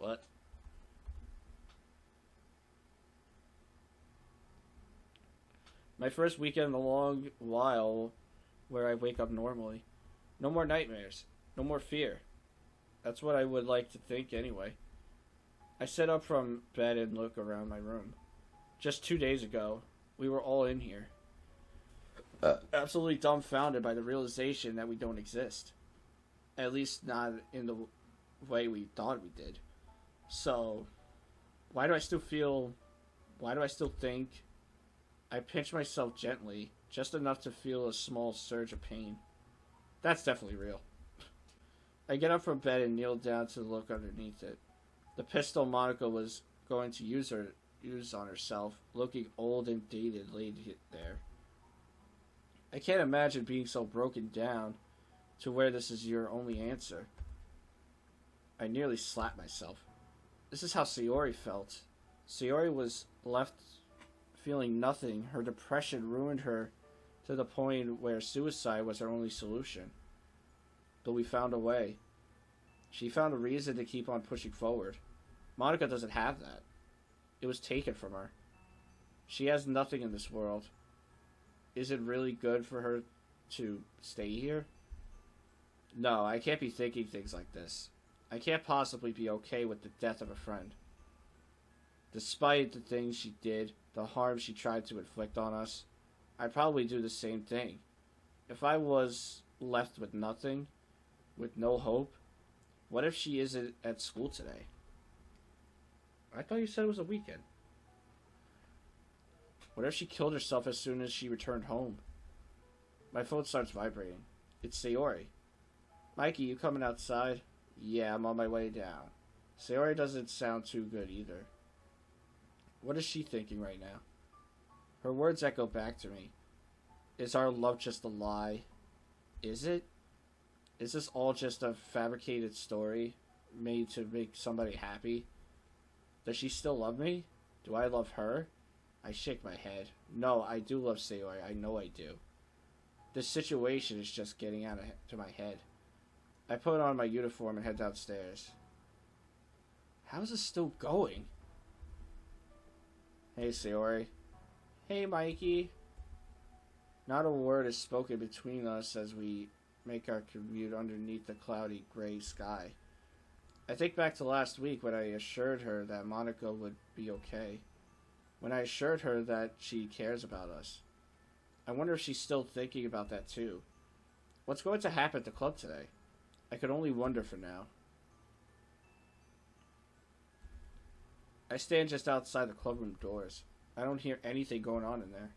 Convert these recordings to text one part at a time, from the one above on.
What? My first weekend in a long while where I wake up normally. No more nightmares. No more fear. That's what I would like to think anyway. I sit up from bed and look around my room. Just 2 days ago, we were all in here. Absolutely dumbfounded by the realization that we don't exist. At least not in the way we thought we did. So, why do I still think? I pinch myself gently, just enough to feel a small surge of pain. That's definitely real. I get up from bed and kneel down to look underneath it. The pistol Monika was going to use on herself, looking old and dated, laid there. I can't imagine being so broken down to where this is your only answer. I nearly slapped myself. This is how Sayori felt. Sayori was left feeling nothing. Her depression ruined her to the point where suicide was her only solution. But we found a way. She found a reason to keep on pushing forward. Monika doesn't have that. It was taken from her. She has nothing in this world. Is it really good for her to stay here? No, I can't be thinking things like this. I can't possibly be okay with the death of a friend. Despite the things she did, the harm she tried to inflict on us, I'd probably do the same thing. If I was left with nothing, with no hope, what if she isn't at school today? I thought you said it was a weekend. What if she killed herself as soon as she returned home? My phone starts vibrating. It's Sayori. Mikey, you coming outside? Yeah, I'm on my way down. Sayori doesn't sound too good either. What is she thinking right now? Her words echo back to me. Is our love just a lie? Is it? Is this all just a fabricated story made to make somebody happy? Does she still love me? Do I love her? I shake my head. No, I do love Sayori. I know I do. This situation is just getting out to my head. I put on my uniform and head downstairs. How is this still going? Hey, Sayori. Hey, Mikey. Not a word is spoken between us as we make our commute underneath the cloudy gray sky. I think back to last week when I assured her that Monika would be okay. When I assured her that she cares about us. I wonder if she's still thinking about that too. What's going to happen at the club today? I can only wonder for now. I stand just outside the clubroom doors. I don't hear anything going on in there.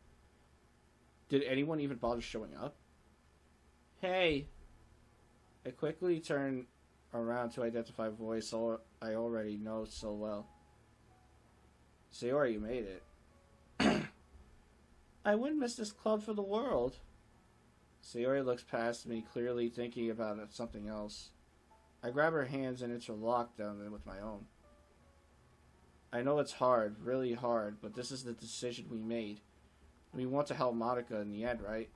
Did anyone even bother showing up? Hey! I quickly turn around to identify a voice I already know so well. Sayori, you made it. I wouldn't miss this club for the world. Sayori looks past me, clearly thinking about something else. I grab her hands and interlock them with my own. I know it's hard, really hard, but this is the decision we made. We want to help Monika in the end, right?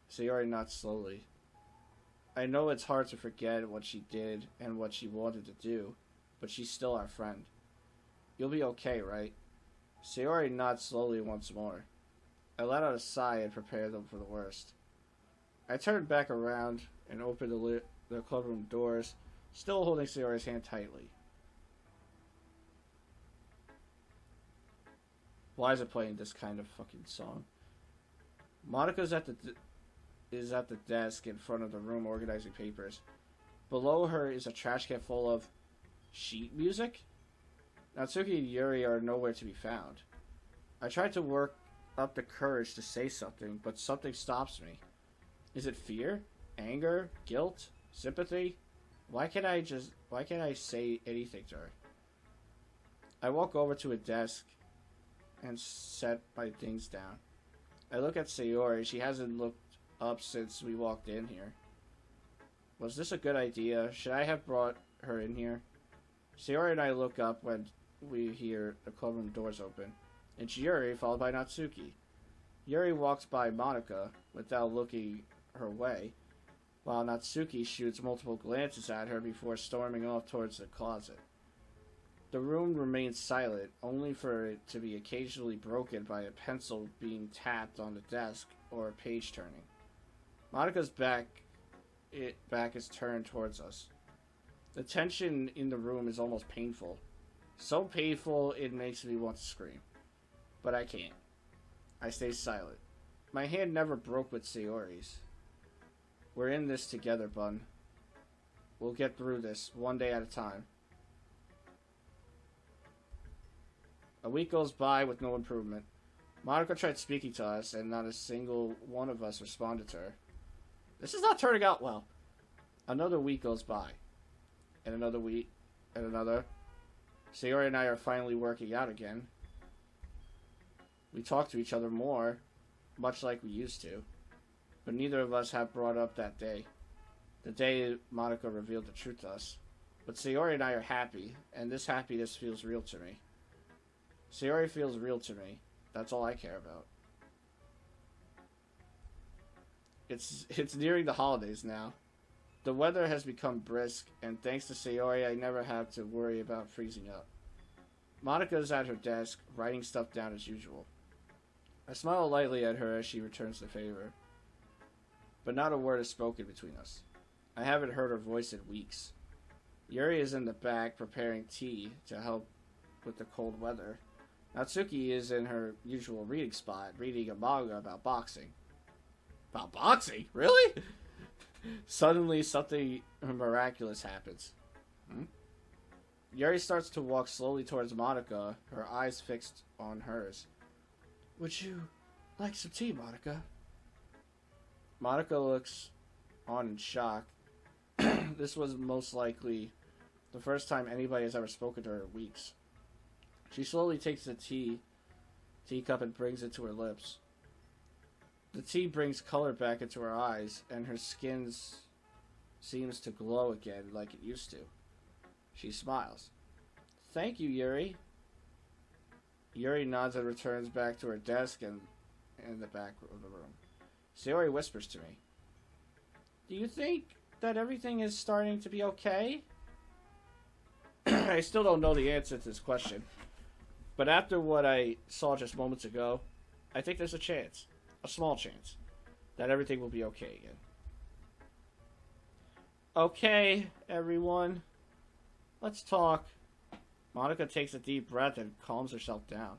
Sayori nods slowly. I know it's hard to forget what she did and what she wanted to do, but she's still our friend. You'll be okay, right? Sayori nods slowly once more. I let out a sigh and prepare them for the worst. I turned back around and opened the clubroom doors, still holding Sayori's hand tightly. Why is it playing this kind of fucking song? Monika's is at the desk in front of the room organizing papers. Below her is a trash can full of sheet music? Natsuki and Yuri are nowhere to be found. I tried to work up the courage to say something, but something stops me. Is it fear? Anger? Guilt? Sympathy? Why can't I say anything to her? I walk over to a desk and set my things down. I look at Sayori. She hasn't looked up since we walked in here. Was this a good idea? Should I have brought her in here? Sayori and I look up when we hear the clubroom doors open. It's Yuri, followed by Natsuki. Yuri walks by Monika without looking her way, while Natsuki shoots multiple glances at her before storming off towards the closet. The room remains silent, only for it to be occasionally broken by a pencil being tapped on the desk or a page turning. Monika's back is turned towards us. The tension in the room is almost painful. So painful it makes me want to scream. But I can't. I stay silent. My hand never broke with Sayori's. We're in this together, Bun. We'll get through this, one day at a time. A week goes by with no improvement. Monika tried speaking to us, and not a single one of us responded to her. This is not turning out well. Another week goes by. And another week. And another. Sayori and I are finally working out again. We talk to each other more, much like we used to. But neither of us have brought up that day. The day Monika revealed the truth to us. But Sayori and I are happy, and this happiness feels real to me. Sayori feels real to me. That's all I care about. It's nearing the holidays now. The weather has become brisk, and thanks to Sayori, I never have to worry about freezing up. Monika is at her desk, writing stuff down as usual. I smile lightly at her as she returns the favor. But not a word is spoken between us. I haven't heard her voice in weeks. Yuri is in the back preparing tea to help with the cold weather. Natsuki is in her usual reading spot, reading a manga about boxing. About boxing? Really? Suddenly, something miraculous happens. Yuri starts to walk slowly towards Monika, her eyes fixed on hers. Would you like some tea, Monika? Monika looks on in shock. This was most likely the first time anybody has ever spoken to her in weeks. She slowly takes the teacup and brings it to her lips. The tea brings color back into her eyes, and her skin seems to glow again like it used to. She smiles. Thank you, Yuri. Yuri nods and returns back to her desk and in the back of the room. Sayori whispers to me. Do you think that everything is starting to be okay? I still don't know the answer to this question. But after what I saw just moments ago, I think there's a chance, a small chance, that everything will be okay again. Okay, everyone. Let's talk. Monika takes a deep breath and calms herself down.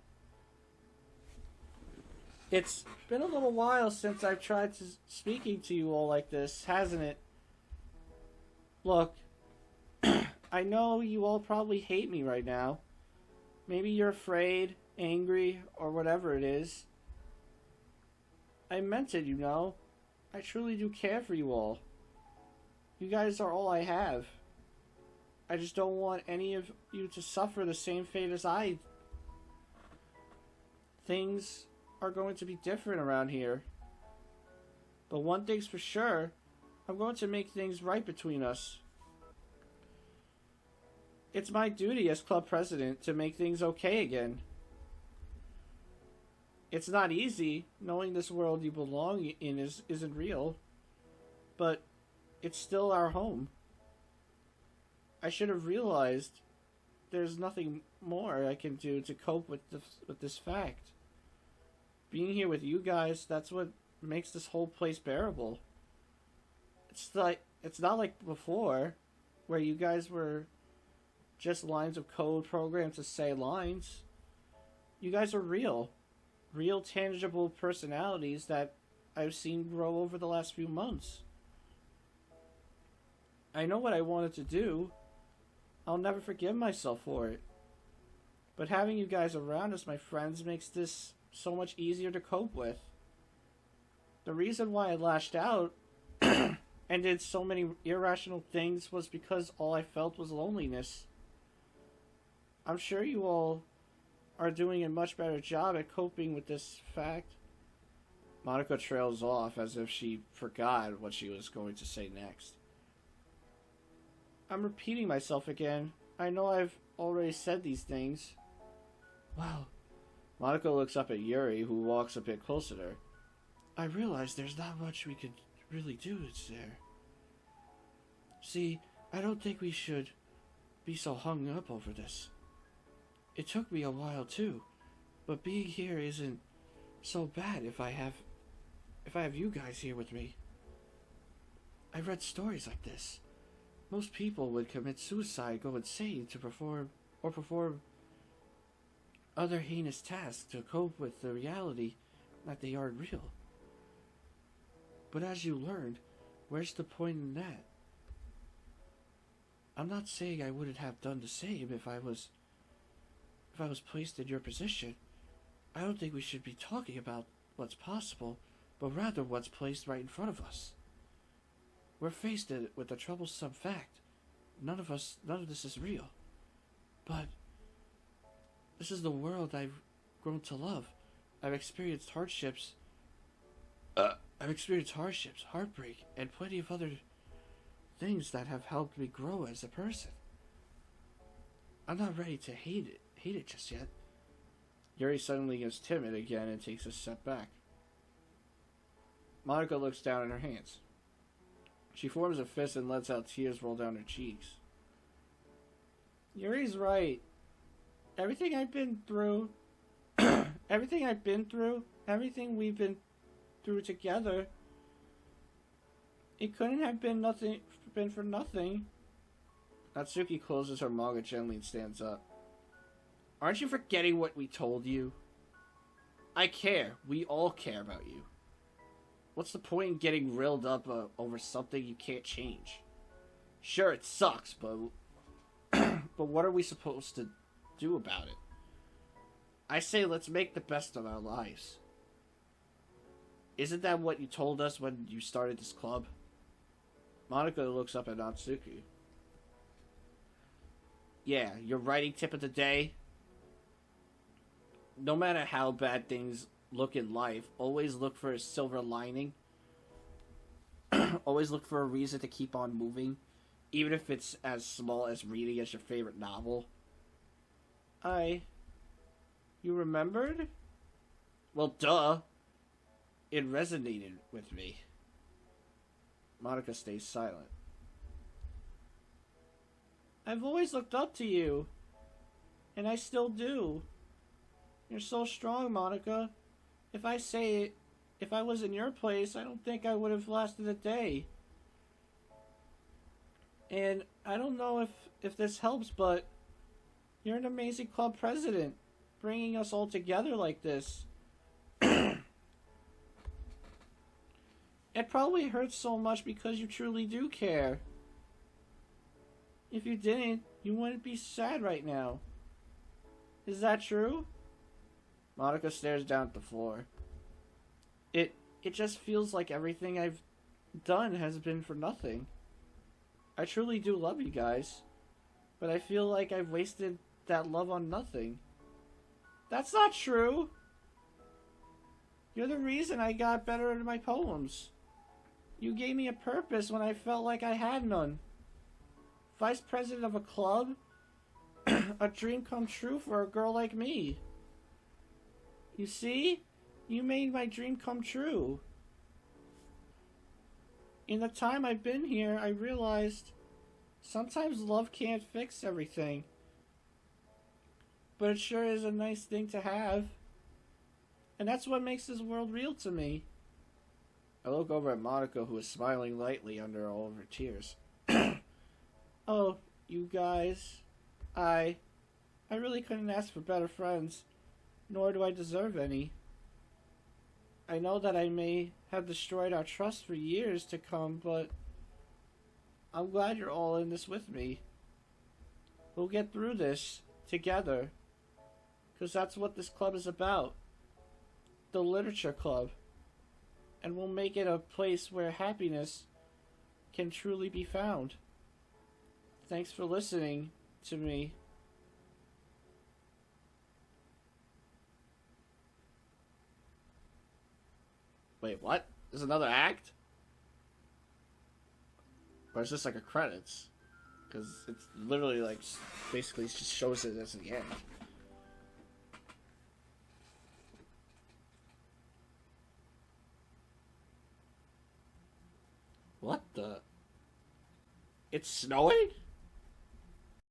It's been a little while since I've tried speaking to you all like this, hasn't it? Look, I know you all probably hate me right now. Maybe you're afraid, angry, or whatever it is. I meant it, you know. I truly do care for you all. You guys are all I have. I just don't want any of you to suffer the same fate as I. Things are going to be different around here. But one thing's for sure, I'm going to make things right between us. It's my duty as club president to make things okay again. It's not easy, knowing this world you belong in isn't real, but it's still our home. I should have realized there's nothing more I can do to cope with this fact. Being here with you guys, that's what makes this whole place bearable. It's not like before, where you guys were just lines of code programmed to say lines. You guys are real, tangible personalities that I've seen grow over the last few months. I know what I wanted to do. I'll never forgive myself for it. But having you guys around as my friends makes this so much easier to cope with. The reason why I lashed out and did so many irrational things was because all I felt was loneliness. I'm sure you all are doing a much better job at coping with this fact. Monika trails off as if she forgot what she was going to say next. I'm repeating myself again. I know I've already said these things. Wow. Monika looks up at Yuri, who walks a bit closer to her. I realize there's not much we could really do, is there? See, I don't think we should be so hung up over this. It took me a while too, but being here isn't so bad if I have you guys here with me. I've read stories like this. Most people would commit suicide, go insane to perform other heinous tasks to cope with the reality that they aren't real. But as you learned, where's the point in that? I'm not saying I wouldn't have done the same if I was placed in your position. I don't think we should be talking about what's possible, but rather what's placed right in front of us. We're faced with a troublesome fact. None of this is real. But this is the world I've grown to love. I've experienced hardships, heartbreak, and plenty of other things that have helped me grow as a person. I'm not ready to hate it just yet. Yuri suddenly gets timid again and takes a step back. Monika looks down at her hands. She forms a fist and lets out tears roll down her cheeks. Yuri's right. Everything I've been through, everything we've been through together, it couldn't have been for nothing. Natsuki closes her manga gently and stands up. Aren't you forgetting what we told you? I care. We all care about you. What's the point in getting riled up over something you can't change? Sure, it sucks, but but what are we supposed to do about it? I say let's make the best of our lives. Isn't that what you told us when you started this club? Monika looks up at Natsuki. Yeah, your writing tip of the day? No matter how bad things look in life, always look for a silver lining. Always look for a reason to keep on moving, even if it's as small as reading as your favorite novel. You remembered? Well, duh. It resonated with me. Monika stays silent. I've always looked up to you, and I still do. You're so strong, Monika. If I was in your place, I don't think I would have lasted a day. And I don't know if this helps, but you're an amazing club president, bringing us all together like this. It probably hurts so much because you truly do care. If you didn't, you wouldn't be sad right now. Is that true? Monika stares down at the floor. It just feels like everything I've done has been for nothing. I truly do love you guys, but I feel like I've wasted that love on nothing. That's not true. You're the reason I got better at my poems. You gave me a purpose when I felt like I had none. Vice president of a club? A dream come true for a girl like me. You see? You made my dream come true. In the time I've been here, I realized sometimes love can't fix everything. But it sure is a nice thing to have. And that's what makes this world real to me. I look over at Monika, who is smiling lightly under all of her tears. Oh, you guys. I really couldn't ask for better friends, nor do I deserve any. I know that I may have destroyed our trust for years to come, but I'm glad you're all in this with me. We'll get through this together, because that's what this club is about. The Literature Club. And we'll make it a place where happiness can truly be found. Thanks for listening to me. Wait, what? There's another act? Or is this like a credits? Because it's literally like, basically it just shows it as the end. What the? It's snowing?